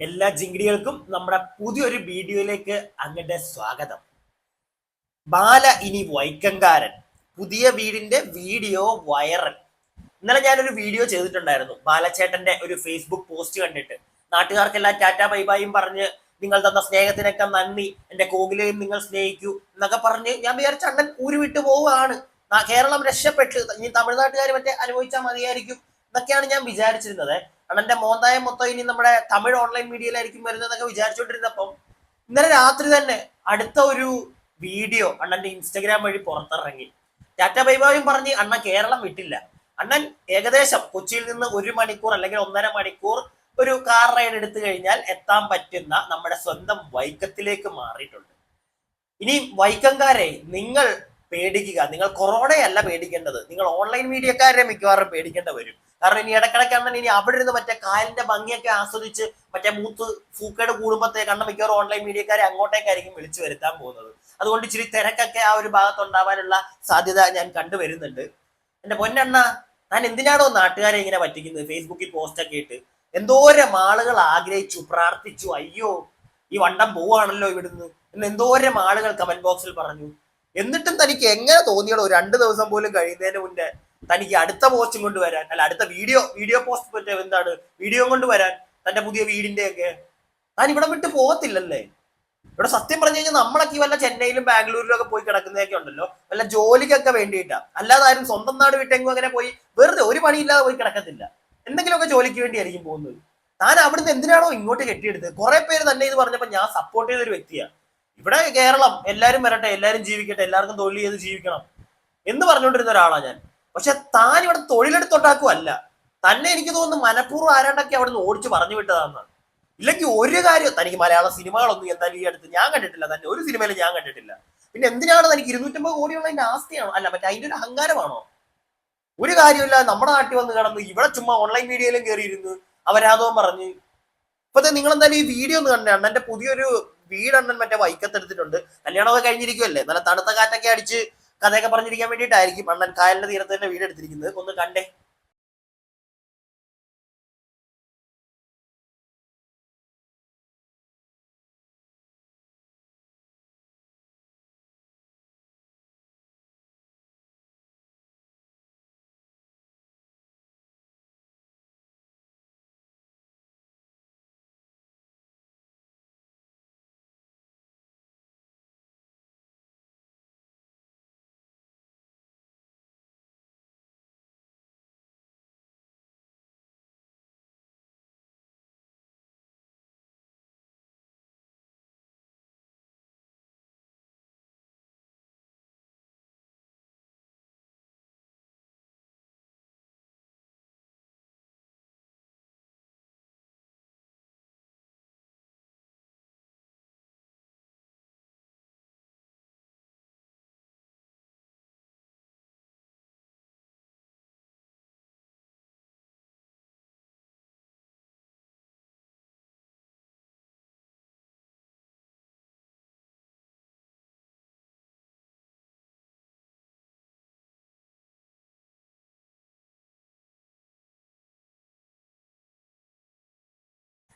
എല്ലാ ജിങ്കിടികൾക്കും നമ്മുടെ പുതിയൊരു വീഡിയോയിലേക്ക് അങ്ങയുടെ സ്വാഗതം. ബാല ഇനി വൈക്കങ്കാരൻ പുതിയ വീടിന്റെ വീഡിയോ വൈറൽ. ഇന്നലെ ഞാനൊരു വീഡിയോ ചെയ്തിട്ടുണ്ടായിരുന്നു. ബാലച്ചേട്ടന്റെ ഒരു ഫേസ്ബുക്ക് പോസ്റ്റ് കണ്ടിട്ട് നാട്ടുകാർക്കെല്ലാം ടാറ്റ ബൈബായും പറഞ്ഞ് നിങ്ങൾ തന്ന സ്നേഹത്തിനൊക്കെ നന്ദി, എന്റെ കോകിലെയും നിങ്ങൾ സ്നേഹിക്കൂ എന്നൊക്കെ പറഞ്ഞ് ഞാൻ വിചാരിച്ച അണ്ണൻ ഊര് വിട്ടു പോവുകയാണ്, കേരളം രക്ഷപ്പെട്ട് ഇനി തമിഴ്നാട്ടുകാർ മറ്റേ അനുഭവിച്ചാൽ മതിയായിരിക്കും എന്നൊക്കെയാണ് ഞാൻ വിചാരിച്ചിരുന്നത്. അണ്ണന്റെ മോന്തായം മൊത്തം ഇനി നമ്മുടെ തമിഴ് ഓൺലൈൻ മീഡിയയിലായിരിക്കും വരുന്നതെന്നൊക്കെ വിചാരിച്ചുകൊണ്ടിരുന്നപ്പം ഇന്നലെ രാത്രി തന്നെ അടുത്ത ഒരു വീഡിയോ അണ്ണന്റെ ഇൻസ്റ്റഗ്രാം വഴി പുറത്തിറങ്ങി. ടാറ്റ ബൈബായും പറഞ്ഞ് അണ്ണൻ കേരളം വിട്ടില്ല. അണ്ണൻ ഏകദേശം കൊച്ചിയിൽ നിന്ന് 1 മണിക്കൂർ അല്ലെങ്കിൽ 1.5 മണിക്കൂർ ഒരു കാർ റൈഡ് എടുത്തു കഴിഞ്ഞാൽ എത്താൻ പറ്റുന്ന നമ്മുടെ സ്വന്തം വൈക്കത്തിലേക്ക് മാറിയിട്ടുണ്ട്. ഇനി വൈക്കംകാരെ നിങ്ങൾ പേടിക്കുക. നിങ്ങൾ കൊറോണയല്ല പേടിക്കേണ്ടത്, നിങ്ങൾ ഓൺലൈൻ മീഡിയക്കാരെ മിക്കവാറും പേടിക്കേണ്ടി വരും. കാരണം ഇനി ഇടക്കിടക്ക് അണ്ണൻ ഇനി അവിടെ ഇരുന്ന് മറ്റേ കായലിന്റെ ഭംഗിയൊക്കെ ആസ്വദിച്ച് മറ്റേ മൂത്ത് ഫൂക്കേട് കൂടുമ്പോഴത്തേക്ക് അണ്ണൻ മിക്കവാറും ഓൺലൈൻ മീഡിയക്കാരെ അങ്ങോട്ടേക്കായിരിക്കും വിളിച്ചു വരുത്താൻ പോകുന്നത്. അതുകൊണ്ട് ഇച്ചിരി തിരക്കൊക്കെ ആ ഒരു ഭാഗത്ത് ഉണ്ടാവാനുള്ള സാധ്യത ഞാൻ കണ്ടുവരുന്നുണ്ട്. എന്റെ പൊന്നണ്ണ, ഞാൻ എന്തിനാണോ നാട്ടുകാരെ ഇങ്ങനെ പറ്റിക്കുന്നത്? ഫേസ്ബുക്കിൽ പോസ്റ്റ് ഒക്കെ ഇട്ട് എന്തോരം ആളുകൾ ആഗ്രഹിച്ചു, പ്രാർത്ഥിച്ചു, അയ്യോ ഈ വണ്ടം പോവാണല്ലോ ഇവിടുന്ന് എന്ന് എന്തോരം ആളുകൾ കമന്റ് ബോക്സിൽ പറഞ്ഞു. എന്നിട്ടും തനിക്ക് എങ്ങനെ തോന്നിയടോ 2 ദിവസം പോലും കഴിയുന്നതിന് മുന്നേ തനിക്ക് അടുത്ത പോസ്റ്റും കൊണ്ടുവരാൻ, അല്ല അടുത്ത വീഡിയോ പോസ്റ്റ് പറ്റേ എന്താണ് വീഡിയോ കൊണ്ടുവരാൻ തന്റെ പുതിയ വീടിന്റെ ഒക്കെ? താൻ ഇവിടെ വിട്ട് പോകത്തില്ലല്ലേ? ഇവിടെ സത്യം പറഞ്ഞു കഴിഞ്ഞാൽ നമ്മളൊക്കെ വല്ല ചെന്നൈയിലും ബാംഗ്ലൂരിലും ഒക്കെ പോയി കിടക്കുന്നതൊക്കെ ഉണ്ടല്ലോ വല്ല ജോലിക്കൊക്കെ വേണ്ടിയിട്ടാ. അല്ലാതെ ആരും സ്വന്തം നാട് വിട്ടെങ്കിലും അങ്ങനെ പോയി വെറുതെ ഒരു പണിയില്ലാതെ പോയി കിടക്കത്തില്ല. എന്തെങ്കിലുമൊക്കെ ജോലിക്ക് വേണ്ടിയായിരിക്കും പോകുന്നത്. താൻ അവിടുന്ന് എന്തിനാണോ ഇങ്ങോട്ട് കെട്ടിയെടുത്തത്? കുറെ പേര് തന്നെ ഇത് പറഞ്ഞപ്പോൾ ഞാൻ സപ്പോർട്ട് ചെയ്ത ഒരു വ്യക്തിയാണ്. ഇവിടെ കേരളം എല്ലാരും വരട്ടെ, എല്ലാരും ജീവിക്കട്ടെ, എല്ലാവർക്കും തൊഴിൽ ചെയ്ത് ജീവിക്കണം എന്ന് പറഞ്ഞുകൊണ്ടിരുന്ന ഒരാളാണ് ഞാൻ. പക്ഷെ താൻ ഇവിടെ തൊഴിലെടുത്തുണ്ടാക്കുവല്ല. തന്നെ എനിക്ക് തോന്നുന്നു മനഃപൂർവ്വം ആരാണ്ടൊക്കെ അവിടെ നിന്ന് ഓടിച്ച് പറഞ്ഞു വിട്ടതാണെന്നാണ്. ഇല്ലെങ്കിൽ ഒരു കാര്യം, തനിക്ക് മലയാള സിനിമകളൊന്നും എന്തായാലും ഈ അടുത്ത് ഞാൻ കണ്ടിട്ടില്ല, തന്നെ ഒരു സിനിമയിലും ഞാൻ കണ്ടിട്ടില്ല. പിന്നെ എന്തിനാണ് തനിക്ക് 250 കോടിയുള്ളതിന്റെ ആസ്തിയാണോ, അല്ല മറ്റേ അതിന്റെ ഒരു അഹങ്കാരമാണോ? ഒരു കാര്യമില്ല, നമ്മുടെ നാട്ടിൽ വന്ന് കിടന്ന് ഇവിടെ ചുമ്മാ ഓൺലൈൻ മീഡിയയിലും കയറിയിരുന്നു അവരാധവും പറഞ്ഞ്. ഇപ്പത്തെ നിങ്ങൾ എന്തായാലും ഈ വീഡിയോ ഒന്ന് കണ്ടേ. അണ്ണന്റെ പുതിയൊരു വീട് അണ്ണൻ മറ്റേ വൈക്കത്തെടുത്തിട്ടുണ്ട്. കല്യാണമൊക്കെ കഴിഞ്ഞിരിക്കുമല്ലേ, നല്ല തണുത്ത കാറ്റൊക്കെ അടിച്ച് കഥയൊക്കെ പറഞ്ഞിരിക്കാൻ വേണ്ടിയിട്ടായിരിക്കും അണ്ണൻ കായലിന്റെ തീരത്ത് തന്നെ വീട് എടുത്തിരിക്കുന്നത്. ഒന്ന് കണ്ടേ.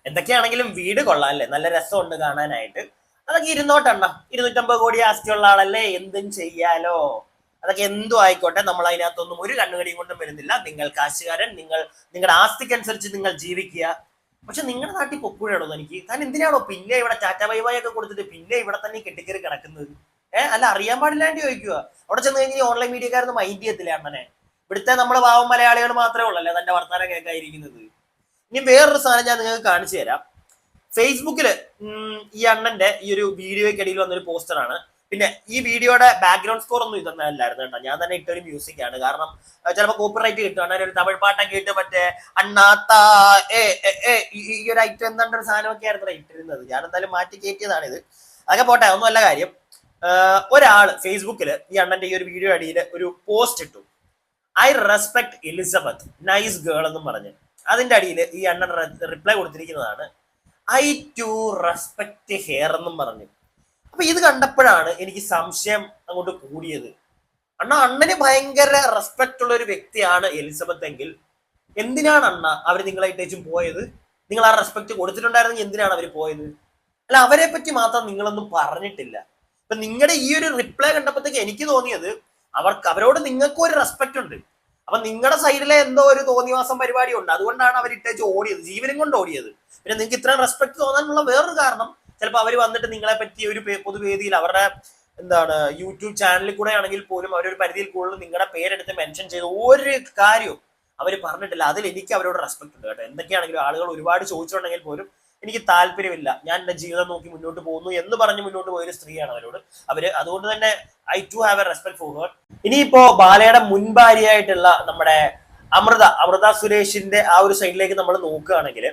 എന്തൊക്കെയാണെങ്കിലും വീട് കൊള്ളാം അല്ലേ, നല്ല രസമുണ്ട് കാണാനായിട്ട്. അതൊക്കെ ഇരുന്നോട്ടെണ്ണ, 250 കോടി ആസ്തിയുള്ള ആളല്ലേ, എന്തും ചെയ്യാലോ. അതൊക്കെ എന്തും ആയിക്കോട്ടെ, നമ്മൾ അതിനകത്തൊന്നും ഒരു കണ്ണുകടിയും കൊണ്ടും വരുന്നില്ല. നിങ്ങൾ കാശുകാരൻ, നിങ്ങൾ നിങ്ങളുടെ ആസ്തിക്കനുസരിച്ച് നിങ്ങൾ ജീവിക്കുക. പക്ഷെ നിങ്ങളുടെ നാട്ടിൽ പൊക്കൂഴാണോ തനിക്ക്? താൻ എന്തിനാണോ പിന്നെ ഇവിടെ ടാറ്റ ബൈബായി ഒക്കെ കൊടുത്തിട്ട് പിന്നെ ഇവിടെ തന്നെ കെട്ടിക്കറി കിടക്കുന്നത്? അല്ല അറിയാൻ പാടില്ലാണ്ട് ചോദിക്കുക. അവിടെ ചെന്ന് കഴിഞ്ഞാൽ ഓൺലൈൻ മീഡിയക്കാരൊന്നും മൈൻഡ് ചെയ്യത്തില്ല അണ്ണനെ. ഇവിടുത്തെ നമ്മൾ പാവം മലയാളികൾ മാത്രമേ ഉള്ളല്ലേ തന്റെ വർത്താനം കേൾക്കാതിരിക്കുന്നത്. ഇനി വേറൊരു സാധനം ഞാൻ നിങ്ങൾക്ക് കാണിച്ചു തരാം. ഫേസ്ബുക്കില് ഈ അണ്ണന്റെ ഈ ഒരു വീഡിയോയ്ക്കിടയിൽ വന്നൊരു പോസ്റ്ററാണ്. പിന്നെ ഈ വീഡിയോയുടെ ബാക്ക്ഗ്രൗണ്ട് സ്കോർ ഒന്നും ഇതൊന്നും അല്ലായിരുന്നു കേട്ടോ, ഞാൻ തന്നെ ഇട്ടൊരു മ്യൂസിക് ആണ്. കാരണം ചിലപ്പോൾ കോപ്പിറൈറ്റ് കിട്ടും. അണ്ണൻ ഒരു തമിഴ് പാട്ടൊക്കെ ഇട്ട് മറ്റേ അണ്ണാത്താ ഈ ഒരു ഐറ്റം എന്താണ്ട് ഒരു സാധനമൊക്കെ ആയിരുന്നു ഇട്ടിരുന്നത്. ഞാൻ എന്തായാലും മാറ്റി കയറ്റിയതാണിത്. അതൊക്കെ പോട്ടെ, ഒന്നും അല്ല കാര്യം. ഒരാള് ഫേസ്ബുക്കില് ഈ അണ്ണന്റെ ഈ ഒരു വീഡിയോ അടിയിൽ ഒരു പോസ്റ്റ് ഇട്ടു. I respect Elizabeth, nice girl എന്നും പറഞ്ഞ്. അതിന്റെ അടിയിൽ ഈ അണ്ണൻ റിപ്ലൈ കൊടുത്തിരിക്കുന്നതാണ് ഐ ടു റെസ്പെക്ട് ഹെയർ എന്നും പറഞ്ഞു. അപ്പൊ ഇത് കണ്ടപ്പോഴാണ് എനിക്ക് സംശയം അങ്ങോട്ട് കൂടിയത്. അണ്ണന് ഭയങ്കര റെസ്പെക്ട് ഉള്ള ഒരു വ്യക്തിയാണ് എലിസബത്ത് എങ്കിൽ എന്തിനാണ് അണ്ണ അവർ നിങ്ങളായിട്ടേച്ചും പോയത്? നിങ്ങൾ ആ റെസ്പെക്ട് കൊടുത്തിട്ടുണ്ടായിരുന്നെങ്കിൽ എന്തിനാണ് അവർ പോയത്? അല്ല, അവരെ പറ്റി മാത്രം നിങ്ങളൊന്നും പറഞ്ഞിട്ടില്ല. ഇപ്പൊ നിങ്ങളുടെ ഈ ഒരു റിപ്ലൈ കണ്ടപ്പോഴത്തേക്ക് എനിക്ക് തോന്നിയത് അവരോട് നിങ്ങൾക്കും ഒരു റെസ്പെക്ട് ഉണ്ട്. അപ്പൊ നിങ്ങളുടെ സൈഡിലെ എന്തോ ഒരു തോന്നിവാസം പരിപാടി ഉണ്ട്, അതുകൊണ്ടാണ് അവർ ഇട്ടേച്ച് ഓടിയത്, ജീവനും കൊണ്ട് ഓടിയത്. പിന്നെ നിങ്ങൾക്ക് ഇത്രയും റെസ്പെക്ട് തോന്നാനുള്ള വേറൊരു കാരണം, ചിലപ്പോൾ അവർ വന്നിട്ട് നിങ്ങളെ പറ്റി ഒരു പൊതുവേദിയിൽ അവരുടെ യൂട്യൂബ് ചാനലിൽ കൂടെ ആണെങ്കിൽ പോലും അവരൊരു പരിധിയിൽ കൂടുതൽ നിങ്ങളുടെ പേരെടുത്ത് മെൻഷൻ ചെയ്ത് ഒരു കാര്യവും അവർ പറഞ്ഞിട്ടില്ല. അതിൽ എനിക്ക് അവരോട് റെസ്പെക്ട് ഉണ്ട് കേട്ടോ. എന്തൊക്കെയാണെങ്കിലും ആളുകൾ ഒരുപാട് ചോദിച്ചിട്ടുണ്ടെങ്കിൽ പോലും എനിക്ക് താല്പര്യമില്ല, ഞാൻ എന്റെ ജീവിതം നോക്കി മുന്നോട്ട് പോകുന്നു എന്ന് പറഞ്ഞ് മുന്നോട്ട് പോയൊരു സ്ത്രീയാണ് അവര്. അതുകൊണ്ട് തന്നെ I do have a respect for her. ഇനിയിപ്പോ ബാലയുടെ മുൻ ഭാര്യയായിട്ടുള്ള നമ്മുടെ അമൃത സുരേഷിന്റെ ആ ഒരു സൈഡിലേക്ക് നമ്മൾ നോക്കുകയാണെങ്കിൽ,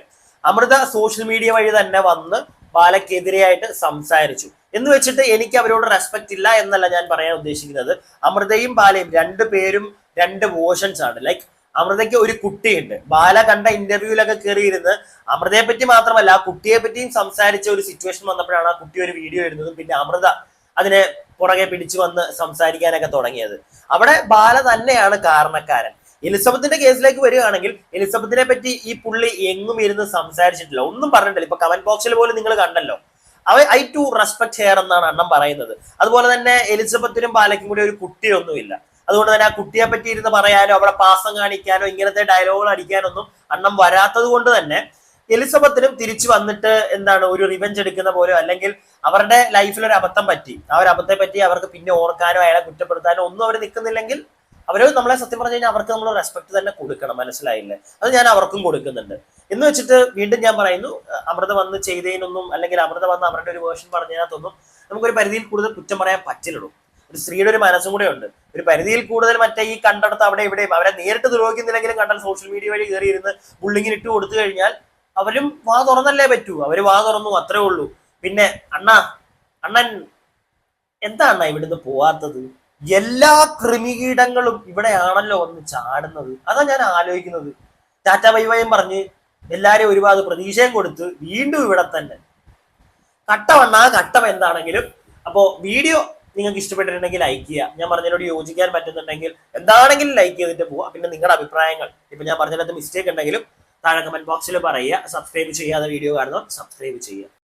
അമൃത സോഷ്യൽ മീഡിയ വഴി തന്നെ വന്ന് ബാലയ്ക്കെതിരെയായിട്ട് സംസാരിച്ചു എന്ന് വെച്ചിട്ട് എനിക്ക് അവരോട് റെസ്പെക്ട് ഇല്ല എന്നല്ല ഞാൻ പറയാൻ ഉദ്ദേശിക്കുന്നത്. അമൃതയും ബാലയും രണ്ടുപേരും രണ്ട് വേർഷൻസ് ആണ്. ലൈക്ക് അമൃതയ്ക്ക് ഒരു കുട്ടിയുണ്ട്. ബാല കണ്ട ഇന്റർവ്യൂലൊക്കെ കയറിയിരുന്ന് അമൃതയെ പറ്റി മാത്രമല്ല ആ കുട്ടിയെ പറ്റിയും സംസാരിച്ച ഒരു സിറ്റുവേഷൻ വന്നപ്പോഴാണ് ആ കുട്ടി ഒരു വീഡിയോ ഇടുന്നതും പിന്നെ അമൃത അതിനെ പുറകെ പിടിച്ചു വന്ന് സംസാരിക്കാനൊക്കെ തുടങ്ങിയത്. അവിടെ ബാല തന്നെയാണ് കാരണക്കാരൻ. എലിസബത്തിന്റെ കേസിലേക്ക് വരികയാണെങ്കിൽ എലിസബത്തിനെ പറ്റി ഈ പുള്ളി എങ്ങും ഇരുന്ന് സംസാരിച്ചിട്ടില്ല, ഒന്നും പറഞ്ഞിട്ടില്ല. ഇപ്പൊ കമന്റ് ബോക്സിൽ പോലും നിങ്ങൾ കണ്ടല്ലോ, ഐ ടു റെസ്പെക്ട് ഹെയർ എന്നാണ് അണ്ണൻ പറയുന്നത്. അതുപോലെ തന്നെ എലിസബത്തിനും ബാലയ്ക്കും കൂടി ഒരു കുട്ടിയൊന്നുമില്ല. അതുകൊണ്ട് തന്നെ ആ കുട്ടിയെ പറ്റി ഇരുന്ന് പറയാനോ അവിടെ പാസം കാണിക്കാനോ ഇങ്ങനത്തെ ഡയലോഗുകൾ അടിക്കാനൊന്നും അണ്ണം വരാത്തത് കൊണ്ട് തന്നെ എലിസബത്തിനും തിരിച്ചു വന്നിട്ട് ഒരു റിവെഞ്ച് എടുക്കുന്ന പോലെയോ അല്ലെങ്കിൽ അവരുടെ ലൈഫിൽ ഒരു അബദ്ധം പറ്റി, ആ ഒരു അബദ്ധത്തെ പറ്റി അവർക്ക് പിന്നെ ഓർക്കാനോ അയാളെ കുറ്റപ്പെടുത്താനോ ഒന്നും അവർ നിൽക്കുന്നില്ലെങ്കിൽ അവര് നമ്മളെ സത്യം പറഞ്ഞു കഴിഞ്ഞാൽ അവർക്ക് നമ്മൾ റെസ്പെക്ട് തന്നെ കൊടുക്കണം. മനസ്സിലായില്ലേ? അത് ഞാൻ അവർക്കും കൊടുക്കുന്നുണ്ട്. എന്ന് വെച്ചിട്ട് വീണ്ടും ഞാൻ പറയുന്നു, അമൃത വന്ന് ചെയ്തതിനൊന്നും അല്ലെങ്കിൽ അമൃത വന്ന് അവരുടെ ഒരു വേർഷൻ പറഞ്ഞതിനകത്തൊന്നും നമുക്കൊരു പരിധിയിൽ കൂടുതൽ കുറ്റം പറയാൻ പറ്റില്ലല്ലോ. ഒരു സ്ത്രീയുടെ ഒരു മനസ്സും കൂടെ ഉണ്ട്. ഒരു പരിധിയിൽ കൂടുതൽ മറ്റേ ഈ കണ്ടെടുത്ത് അവിടെ ഇവിടെയും അവരെ നേരിട്ട് ദ്രോഹിക്കുന്നില്ലെങ്കിലും കണ്ടാൽ സോഷ്യൽ മീഡിയ വഴി കയറിയിരുന്ന് ബുള്ളിങ്ങിന് ഇട്ട് കൊടുത്തു കഴിഞ്ഞാൽ അവരും വാ തുറന്നല്ലേ പറ്റൂ. അവര് വാ തുറന്നു, അത്രേ ഉള്ളൂ. പിന്നെ അണ്ണൻ എന്താ ഇവിടുന്ന് പോവാത്തത്? എല്ലാ കൃമികീടങ്ങളും ഇവിടെയാണല്ലോ വന്ന് ചാടുന്നത്. അതാ ഞാൻ ആലോചിക്കുന്നത്. ടാറ്റ ബൈബയും പറഞ്ഞ് എല്ലാരെയും ഒരുപാട് പ്രതീക്ഷയും കൊടുത്ത് വീണ്ടും ഇവിടെ തന്നെ കട്ടം എന്താണെങ്കിലും. അപ്പോ വീഡിയോ നിങ്ങൾക്ക് ഇഷ്ടപ്പെട്ടിട്ടുണ്ടെങ്കിൽ ലൈക്ക് ചെയ്യുക. ഞാൻ പറഞ്ഞതിനോട് യോജിക്കാൻ പറ്റുന്നുണ്ടെങ്കിൽ എന്താണെങ്കിലും ലൈക്ക് ചെയ്തിട്ട് പോവുക. പിന്നെ നിങ്ങളുടെ അഭിപ്രായങ്ങൾ, ഇപ്പൊ ഞാൻ പറഞ്ഞതിനകത്ത് മിസ്റ്റേക്ക് ഉണ്ടെങ്കിലും താഴെ കമന്റ് ബോക്സിൽ പറയുക. സബ്സ്ക്രൈബ് ചെയ്യാതെ വീഡിയോ കാണുന്നവർ സബ്സ്ക്രൈബ് ചെയ്യുക.